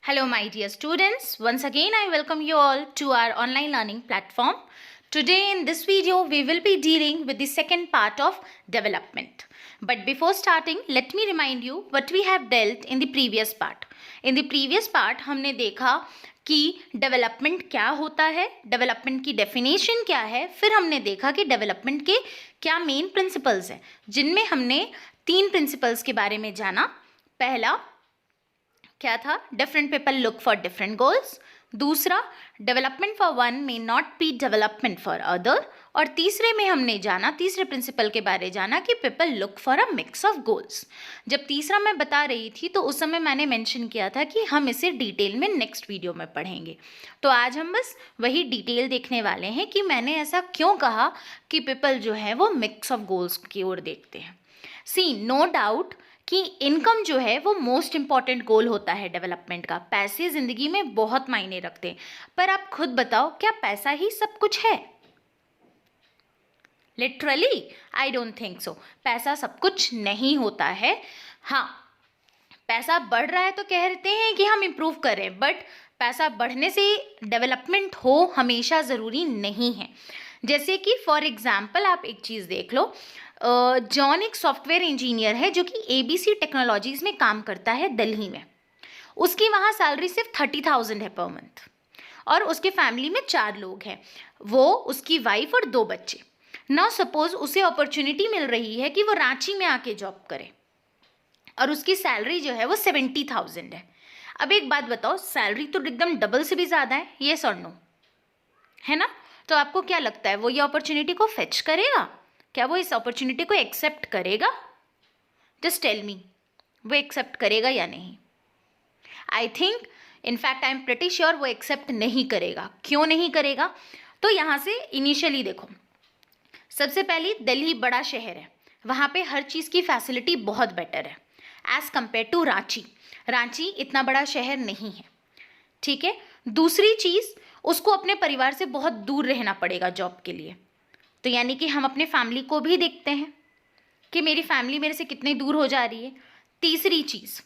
Hello, my dear students. Once again, I welcome you all to our online learning platform. Today, in this video, we will be dealing with the second part of development. But before starting, let me remind you what we have dealt in the previous part. In the previous part, हमने देखा कि development क्या होता है, development की definition क्या है, फिर हमने देखा कि डेवलपमेंट के क्या मेन प्रिंसिपल्स हैं, जिनमें हमने 3 प्रिंसिपल्स के बारे में जाना। पहला क्या था? Different people look for different goals. दूसरा, development for one may not be development for other. और तीसरे में हमने जाना, तीसरे प्रिंसिपल के बारे जाना कि people look for a mix of goals. जब तीसरा मैं बता रही थी तो उस समय मैंने मेंशन किया था कि हम इसे डिटेल में नेक्स्ट वीडियो में पढ़ेंगे। तो आज हम बस वही डिटेल देखने वाले हैं कि मैंने ऐसा क्यों कहा कि पीपल जो है वो मिक्स ऑफ गोल्स की ओर देखते हैं। सी, नो डाउट कि इनकम जो है वो मोस्ट इम्पॉर्टेंट गोल होता है डेवलपमेंट का। पैसे ज़िंदगी में बहुत मायने रखते हैं, पर आप खुद बताओ, क्या पैसा ही सब कुछ है? Literally I don't think so. पैसा सब कुछ नहीं होता है। हाँ, पैसा बढ़ रहा है तो कहते हैं कि हम इम्प्रूव करें, बट पैसा बढ़ने से डेवलपमेंट हो हमेशा ज़रूरी नहीं है। जैसे कि फॉर एग्जाम्पल आप एक चीज़ देख लो, जॉन एक सॉफ्टवेयर इंजीनियर है जो कि ABC टेक्नोलॉजीज़ में काम करता है दिल्ली में। उसकी वहाँ सैलरी सिर्फ 30,000 है पर मंथ, और उसके फैमिली में 4 लोग हैं, वो, उसकी वाइफ और 2 बच्चे। नाउ सपोज उसे अपॉर्चुनिटी मिल रही है कि वो रांची में आके जॉब करे और उसकी सैलरी जो है वो 70,000 है। अब एक बात बताओ, सैलरी तो एकदम डबल से भी ज़्यादा है, येस और नो, है ना? तो आपको क्या लगता है, वो ये अपॉर्चुनिटी को फेच करेगा? क्या वो इस अपॉर्चुनिटी को एक्सेप्ट करेगा? जस्ट टेल मी, वो एक्सेप्ट करेगा या नहीं? I think, in fact I am pretty sure वो एक्सेप्ट नहीं करेगा। क्यों नहीं करेगा? तो यहाँ से इनिशियली देखो, सबसे पहले दिल्ली बड़ा शहर है, वहाँ पे हर चीज़ की फैसिलिटी बहुत बेटर है as compare to Ranchi. Ranchi इतना बड़ा शहर नहीं है, ठीक है। दूसरी चीज़, उसको अपने परिवार से बहुत दूर रहना पड़ेगा जॉब के लिए। तो यानी कि हम अपने फैमिली को भी देखते हैं कि मेरी फैमिली मेरे से कितनी दूर हो जा रही है। तीसरी चीज़,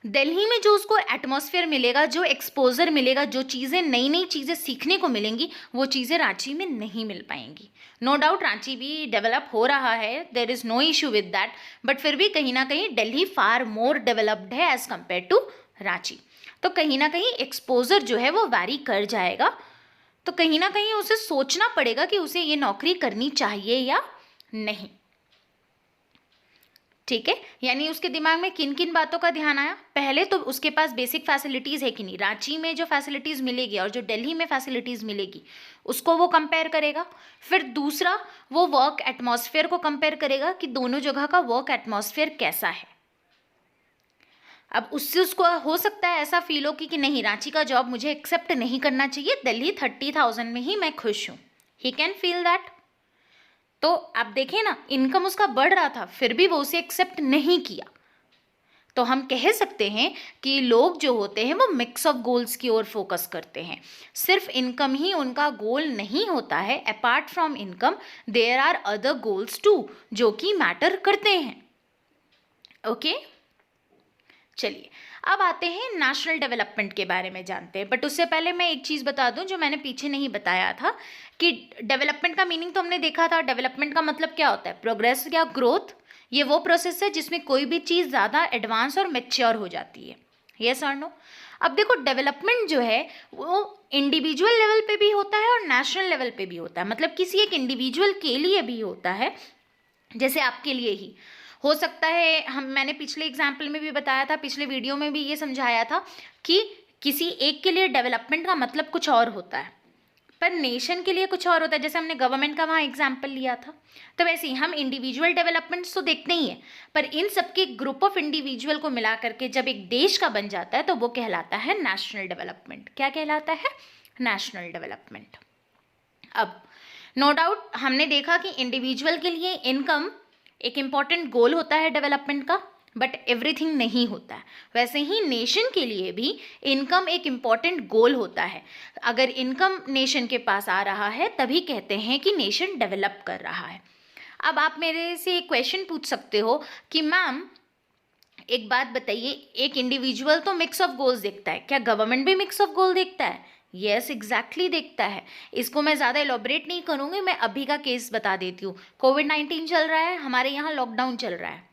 दिल्ली में जो उसको एटमॉस्फेयर मिलेगा, जो एक्सपोजर मिलेगा, जो चीज़ें, नई नई चीज़ें सीखने को मिलेंगी, वो चीज़ें रांची में नहीं मिल पाएंगी। नो डाउट रांची भी डेवलप हो रहा है, there is no issue with that, but फिर भी कहीं ना कहीं दिल्ली फार मोर डेवलप्ड है एज़ कम्पेयर टू रांची। तो कहीं ना कहीं एक्सपोजर जो है वो वैरी कर जाएगा। तो कहीं ना कहीं उसे सोचना पड़ेगा कि उसे ये नौकरी करनी चाहिए या नहीं, ठीक है। यानी उसके दिमाग में किन किन बातों का ध्यान आया? पहले तो उसके पास बेसिक फैसिलिटीज़ है कि नहीं, रांची में जो फैसिलिटीज़ मिलेगी और जो दिल्ली में फैसिलिटीज़ मिलेगी उसको वो कंपेयर करेगा। फिर दूसरा, वो वर्क एटमॉस्फेयर को कंपेयर करेगा कि दोनों जगह का वर्क एटमॉस्फेयर कैसा है। अब उससे उसको हो सकता है ऐसा फील हो कि नहीं, रांची का जॉब मुझे एक्सेप्ट नहीं करना चाहिए, दिल्ली 30,000 में ही मैं खुश हूँ। He can feel that. तो आप देखें ना, इनकम उसका बढ़ रहा था फिर भी वो उसे एक्सेप्ट नहीं किया। तो हम कह सकते हैं कि लोग जो होते हैं वो मिक्स ऑफ गोल्स की ओर फोकस करते हैं। सिर्फ इनकम ही उनका गोल नहीं होता है, apart from income there are other goals too जो कि मैटर करते हैं। ओके, चलिए अब आते हैं नेशनल डेवलपमेंट के बारे में जानते हैं। बट उससे पहले मैं एक चीज़ बता दूं जो मैंने पीछे नहीं बताया था कि डेवलपमेंट का मीनिंग तो हमने देखा था। डेवलपमेंट का मतलब क्या होता है? प्रोग्रेस या ग्रोथ। ये वो प्रोसेस है जिसमें कोई भी चीज़ ज़्यादा एडवांस और मैच्योर हो जाती है, यस और नो। अब देखो, डेवलपमेंट जो है वो इंडिविजुअल लेवल पे भी होता है और नेशनल लेवल पे भी होता है। मतलब किसी एक इंडिविजुअल के लिए भी होता है, जैसे आपके लिए ही हो सकता है। मैंने पिछले एग्जाम्पल में भी बताया था, पिछले वीडियो में भी ये समझाया था कि किसी एक के लिए डेवलपमेंट का मतलब कुछ और होता है, पर नेशन के लिए कुछ और होता है। जैसे हमने गवर्नमेंट का वहाँ एग्जाम्पल लिया था, तो वैसे ही हम इंडिविजुअल डेवलपमेंट्स तो देखते ही हैं, पर इन सबके ग्रुप ऑफ इंडिविजुअल को मिला करके जब एक देश का बन जाता है तो वो कहलाता है नेशनल डेवलपमेंट। क्या कहलाता है? National development. अब नो डाउट हमने देखा कि इंडिविजुअल के लिए इनकम एक इम्पॉर्टेंट गोल होता है डेवलपमेंट का, बट एवरीथिंग नहीं होता है। वैसे ही नेशन के लिए भी इनकम एक इम्पॉर्टेंट गोल होता है। अगर इनकम नेशन के पास आ रहा है तभी कहते हैं कि नेशन डेवलप कर रहा है। अब आप मेरे से एक क्वेश्चन पूछ सकते हो कि मैम, एक बात बताइए, एक इंडिविजुअल तो मिक्स ऑफ गोल्स देखता है, क्या गवर्नमेंट भी मिक्स ऑफ गोल देखता है? यस, एग्जैक्टली देखता है। इसको मैं ज़्यादा एलोबरेट नहीं करूँगी, मैं अभी का केस बता देती हूँ। कोविड-19 चल रहा है, हमारे यहाँ लॉकडाउन चल रहा है।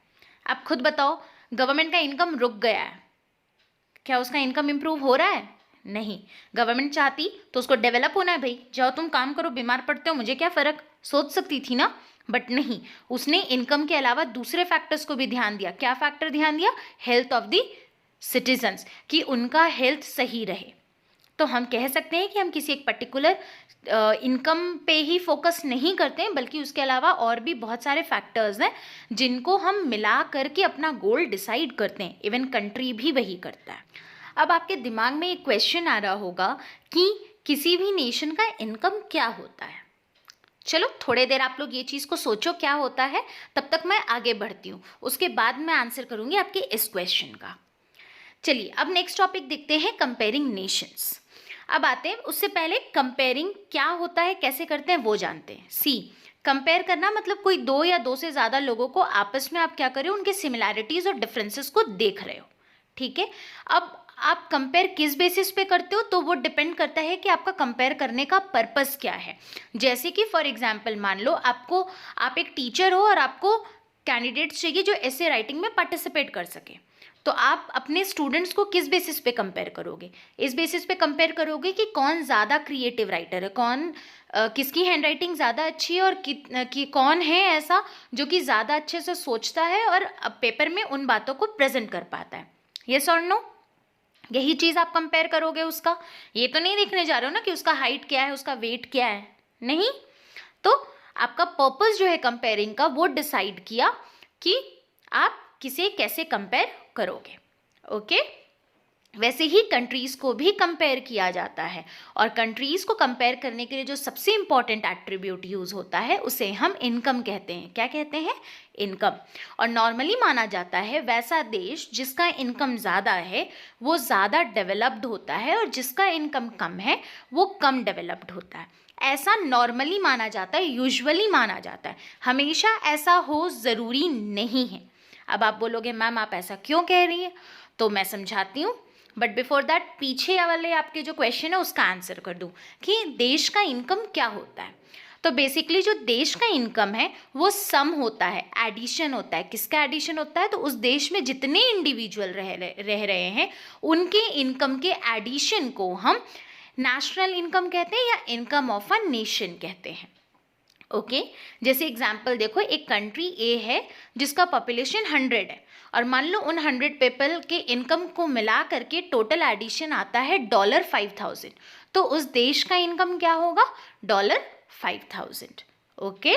आप खुद बताओ, गवर्नमेंट का इनकम रुक गया है, क्या उसका इनकम इम्प्रूव हो रहा है? नहीं। गवर्नमेंट चाहती तो उसको डेवलप होना है, भाई जाओ तुम काम करो, बीमार पड़ते हो मुझे क्या फ़र्क, सोच सकती थी ना, बट नहीं, उसने इनकम के अलावा दूसरे फैक्टर्स को भी ध्यान दिया। क्या फैक्टर ध्यान दिया? हेल्थ ऑफ द सिटीजन्स, कि उनका हेल्थ सही रहे। तो हम कह सकते हैं कि हम किसी एक पर्टिकुलर इनकम पे ही फोकस नहीं करते हैं, बल्कि उसके अलावा और भी बहुत सारे फैक्टर्स हैं जिनको हम मिला करके अपना गोल डिसाइड करते हैं। इवन कंट्री भी वही करता है। अब आपके दिमाग में एक क्वेश्चन आ रहा होगा कि किसी भी नेशन का इनकम क्या होता है। चलो थोड़ी देर आप लोग ये चीज़ को सोचो क्या होता है, तब तक मैं आगे बढ़ती हूँ, उसके बाद मैं आंसर करूँगी आपके इस क्वेश्चन का। चलिए अब नेक्स्ट टॉपिक देखते हैं, कंपेयरिंग नेशंस। अब आते हैं, उससे पहले कंपेयरिंग क्या होता है, कैसे करते हैं वो जानते हैं। सी, कंपेयर करना मतलब कोई दो या दो से ज़्यादा लोगों को आपस में आप क्या कर रहे हो, उनके सिमिलैरिटीज़ और डिफरेंसेस को देख रहे हो, ठीक है। अब आप कंपेयर किस बेसिस पे करते हो, तो वो डिपेंड करता है कि आपका कंपेयर करने का पर्पस क्या है। जैसे कि फॉर एग्जांपल मान लो आप एक टीचर हो और आपको कैंडिडेट्स चाहिए जो ऐसे राइटिंग में पार्टिसिपेट कर सके, तो आप अपने स्टूडेंट्स को किस बेसिस पे कंपेयर करोगे? इस बेसिस पे कंपेयर करोगे कि कौन ज़्यादा क्रिएटिव राइटर है, किसकी हैंडराइटिंग ज़्यादा अच्छी है, और कि कौन है ऐसा जो कि ज़्यादा अच्छे से सोचता है और पेपर में उन बातों को प्रेजेंट कर पाता है। यस और नो? यही चीज़ आप कंपेयर करोगे उसका। ये तो नहीं देखने जा रहे हो ना कि उसका हाइट क्या है, उसका वेट क्या है, नहीं। तो आपका पर्पस जो है कंपेयरिंग का, वो डिसाइड किया कि आप किसे कैसे कंपेयर करोगे। ओके, वैसे ही कंट्रीज़ को भी कंपेयर किया जाता है, और कंट्रीज़ को कंपेयर करने के लिए जो सबसे इम्पॉर्टेंट एट्रीब्यूट यूज़ होता है उसे हम इनकम कहते हैं। क्या कहते हैं? इनकम। और नॉर्मली माना जाता है वैसा देश जिसका इनकम ज़्यादा है वो ज़्यादा डेवलप्ड होता है, और जिसका इनकम कम है वो कम डेवलप्ड होता है। ऐसा नॉर्मली माना जाता है, यूजुअली माना जाता है। हमेशा ऐसा हो ज़रूरी नहीं है। अब आप बोलोगे मैम आप ऐसा क्यों कह रही हैं, तो मैं समझाती हूँ, बट बिफोर दैट पीछे वाले आपके जो क्वेश्चन है उसका आंसर कर दूँ कि देश का इनकम क्या होता है। तो बेसिकली जो देश का इनकम है वो सम होता है, एडिशन होता है। किसका एडिशन होता है? तो उस देश में जितने इंडिविजुअल रह रहे हैं उनके इनकम के एडिशन को हम नेशनल इनकम कहते हैं या इनकम ऑफ अ नेशन कहते हैं। ओके, जैसे एग्जाम्पल देखो, एक कंट्री ए है जिसका पॉपुलेशन 100 है, और मान लो उन 100 पीपल के इनकम को मिला करके टोटल एडिशन आता है $5000, तो उस देश का इनकम क्या होगा? $5000। ओके,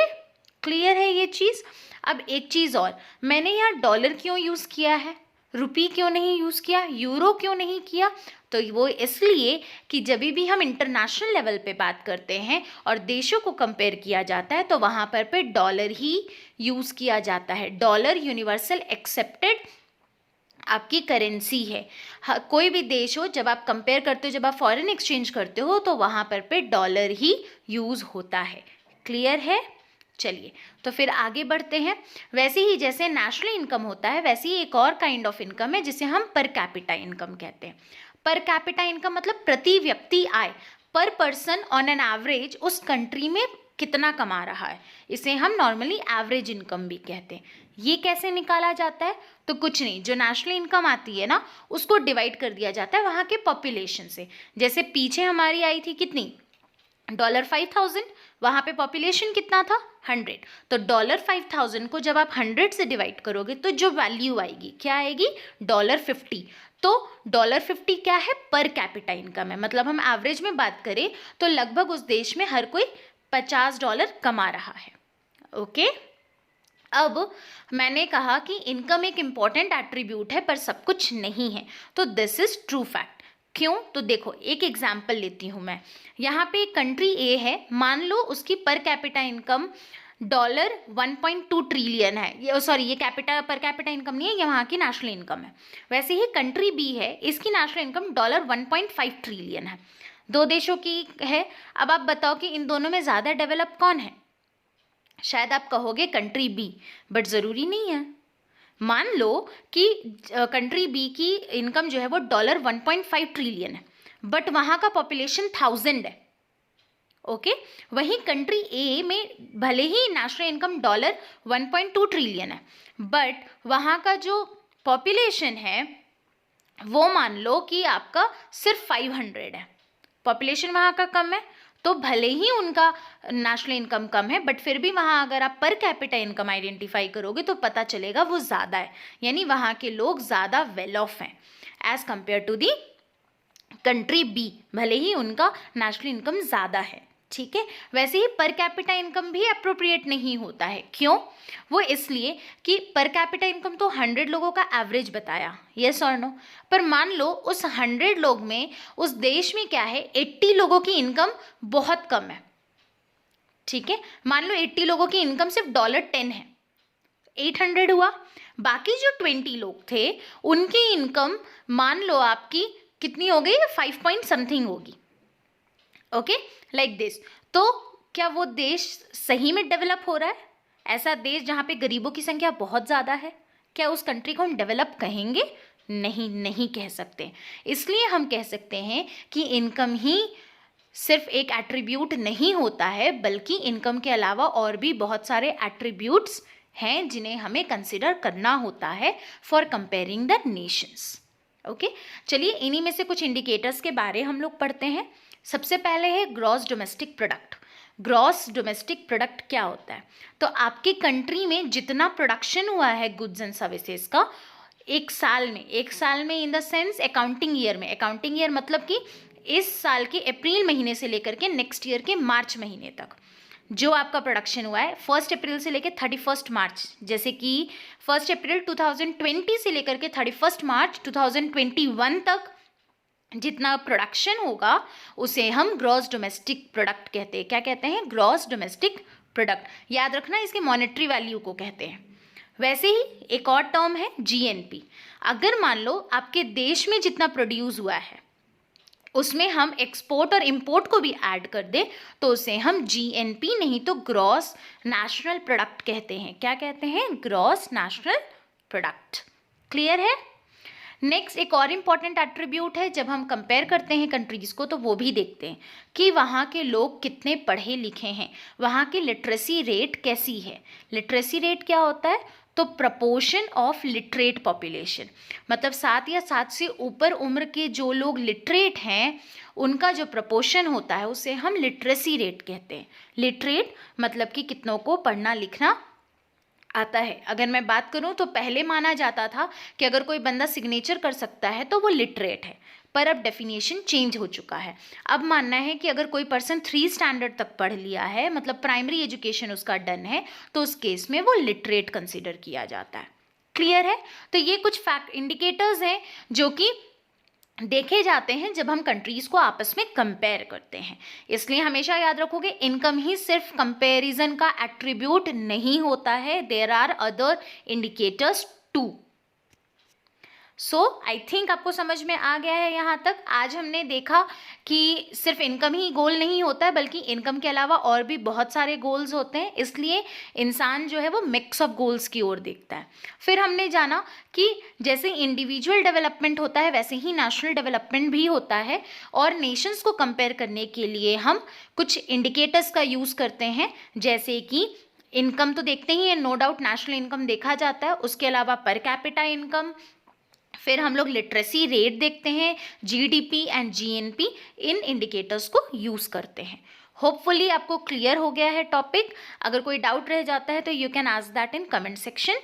क्लियर है ये चीज़? अब एक चीज़ और, मैंने यहाँ डॉलर क्यों यूज़ किया है, रुपी क्यों नहीं यूज़ किया, यूरो क्यों नहीं किया? तो वो इसलिए कि जब भी हम इंटरनेशनल लेवल पे बात करते हैं और देशों को कंपेयर किया जाता है तो वहाँ पर डॉलर ही यूज़ किया जाता है। डॉलर यूनिवर्सल एक्सेप्टेड आपकी करेंसी है। कोई भी देश हो, जब आप कंपेयर करते हो, जब आप फॉरेन एक्सचेंज करते हो, तो वहाँ पर डॉलर ही यूज़ होता है। क्लियर है? चलिए तो फिर आगे बढ़ते हैं। वैसे ही जैसे नेशनल इनकम होता है, वैसे ही एक और काइंड ऑफ इनकम है जिसे हम पर कैपिटा इनकम कहते हैं। पर कैपिटा इनकम मतलब प्रति व्यक्ति आय, पर पर्सन ऑन एन एवरेज उस कंट्री में कितना कमा रहा है, इसे हम नॉर्मली एवरेज इनकम भी कहते हैं। ये कैसे निकाला जाता है? तो कुछ नहीं, जो नेशनल इनकम आती है ना उसको डिवाइड कर दिया जाता है वहाँ के पॉपुलेशन से। जैसे पीछे हमारी आई थी कितनी, $5000, वहाँ पे पॉपुलेशन कितना था? 100। तो $5000 को जब आप 100 से डिवाइड करोगे तो जो वैल्यू आएगी क्या आएगी? $50। तो $50 क्या है? पर कैपिटा इनकम है। मतलब हम एवरेज में बात करें तो लगभग उस देश में हर कोई $50 कमा रहा है। ओके, अब मैंने कहा कि इनकम एक इम्पॉर्टेंट एट्रीब्यूट है पर सब कुछ नहीं है, तो दिस इज ट्रू फैक्ट। क्यों? तो देखो एक एग्जाम्पल लेती हूँ मैं। यहाँ पे एक कंट्री ए है, मान लो उसकी पर कैपिटा इनकम $1.2 ट्रिलियन है। ये सॉरी, ये पर कैपिटा इनकम नहीं है, ये वहाँ की नेशनल इनकम है। वैसे ही कंट्री बी है, इसकी नेशनल इनकम $1.5 ट्रिलियन है। दो देशों की है। अब आप बताओ कि इन दोनों में ज़्यादा डेवलप कौन है? शायद आप कहोगे कंट्री बी, बट ज़रूरी नहीं है। मान लो कि कंट्री बी की इनकम जो है वो $1.5 ट्रिलियन है, बट वहाँ का पॉपुलेशन 1000 है। ओके, वहीं कंट्री ए में भले ही नेशनल इनकम $1.2 ट्रिलियन है, बट वहाँ का जो पॉपुलेशन है वो मान लो कि आपका सिर्फ 500 है। पॉपुलेशन वहाँ का कम है, तो भले ही उनका नेशनल इनकम कम है, बट फिर भी वहाँ अगर आप पर कैपिटा इनकम आइडेंटिफाई करोगे तो पता चलेगा वो ज़्यादा है, यानी वहाँ के लोग ज़्यादा वेल ऑफ हैं as compare to the country B, भले ही उनका नेशनल इनकम ज़्यादा है। ठीक है, वैसे ही पर कैपिटा इनकम भी अप्रोप्रिएट नहीं होता है। क्यों? वो इसलिए कि पर कैपिटा इनकम तो 100 लोगों का एवरेज बताया, यस और नो, पर मान लो उस 100 लोग में उस देश में क्या है, 80 लोगों की इनकम बहुत कम है। ठीक है, मान लो 80 लोगों की इनकम सिर्फ $10 है, 800 हुआ। बाकी जो 20 लोग थे उनकी इनकम मान लो आपकी कितनी हो गई, 5 पॉइंट समथिंग होगी। Okay, like this. तो क्या वो देश सही में डेवलप हो रहा है? ऐसा देश जहाँ पे गरीबों की संख्या बहुत ज़्यादा है, क्या उस कंट्री को हम डेवलप कहेंगे? नहीं, नहीं कह सकते। इसलिए हम कह सकते हैं कि इनकम ही सिर्फ एक एट्रीब्यूट नहीं होता है, बल्कि इनकम के अलावा और भी बहुत सारे एट्रीब्यूट्स हैं जिन्हें हमें कंसिडर करना होता है for comparing the Nations. Okay, चलिए इन्हीं में से कुछ इंडिकेटर्स के बारे हम लोग पढ़ते हैं। सबसे पहले है gross domestic product. Gross domestic product क्या होता है? तो आपकी कंट्री में जितना प्रोडक्शन हुआ है गुड्स एंड सर्विसेज का एक साल में in the sense accounting year में, अकाउंटिंग ईयर मतलब कि इस साल के अप्रैल महीने से लेकर के नेक्स्ट ईयर के मार्च महीने तक जो आपका प्रोडक्शन हुआ है 1 अप्रैल से लेकर 31 मार्च, जैसे कि 1 अप्रैल 2020 से लेकर के 31 मार्च 2021 तक जितना प्रोडक्शन होगा उसे हम ग्रॉस डोमेस्टिक प्रोडक्ट कहते हैं। क्या कहते हैं? Gross domestic product. याद रखना, इसके मॉनेटरी वैल्यू को कहते हैं। वैसे ही एक और टर्म है जीएनपी। अगर मान लो आपके देश में जितना प्रोड्यूस हुआ है उसमें हम एक्सपोर्ट और इंपोर्ट को भी ऐड कर दें तो उसे हम जीएनपी नहीं तो ग्रॉस नेशनल प्रोडक्ट कहते हैं। क्या कहते हैं? Gross national product. क्लियर है? नेक्स्ट एक और इम्पॉर्टेंट एट्रीब्यूट है, जब हम कंपेयर करते हैं कंट्रीज़ को तो वो भी देखते हैं कि वहाँ के लोग कितने पढ़े लिखे हैं, वहाँ की लिटरेसी रेट कैसी है। लिटरेसी रेट क्या होता है? तो प्रपोर्शन ऑफ लिटरेट पॉपुलेशन, मतलब 7 या 7 से ऊपर उम्र के जो लोग लिटरेट हैं उनका जो प्रपोर्शन होता है उसे हम लिटरेसी रेट कहते हैं। लिटरेट मतलब कि कितनों को पढ़ना लिखना आता है। अगर मैं बात करूं तो पहले माना जाता था कि अगर कोई बंदा सिग्नेचर कर सकता है तो वो लिटरेट है, पर अब डेफिनेशन चेंज हो चुका है। अब मानना है कि अगर कोई पर्सन 3 स्टैंडर्ड तक पढ़ लिया है, मतलब प्राइमरी एजुकेशन उसका डन है, तो उस केस में वो लिटरेट कंसिडर किया जाता है। क्लियर है? तो ये कुछ फैक्ट इंडिकेटर्स हैं जो कि देखे जाते हैं जब हम कंट्रीज़ को आपस में कंपेयर करते हैं। इसलिए हमेशा याद रखोगे, इनकम ही सिर्फ कंपैरिजन का एट्रीब्यूट नहीं होता है, there are other indicators too. So I think आपको समझ में आ गया है यहाँ तक। आज हमने देखा कि सिर्फ इनकम ही गोल नहीं होता है, बल्कि इनकम के अलावा और भी बहुत सारे गोल्स होते हैं, इसलिए इंसान जो है वो मिक्स ऑफ गोल्स की ओर देखता है। फिर हमने जाना कि जैसे इंडिविजुअल डेवलपमेंट होता है वैसे ही नेशनल डेवलपमेंट भी होता है, और नेशंस को कंपेयर करने के लिए हम कुछ इंडिकेटर्स का यूज़ करते हैं, जैसे कि इनकम तो देखते ही है, नो डाउट नेशनल इनकम देखा जाता है, उसके अलावा पर कैपिटा इनकम, फिर हम लोग लिटरेसी रेट देखते हैं, GDP and GNP, in indicators को यूज़ करते हैं। होपफुली आपको क्लियर हो गया है टॉपिक। अगर कोई डाउट रह जाता है तो you can ask that in comment section.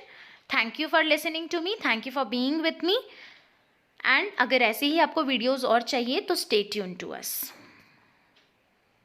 Thank you for listening to me, thank you for being with me, and अगर ऐसे ही आपको वीडियोज़ और चाहिए तो स्टे ट्यून टू अस।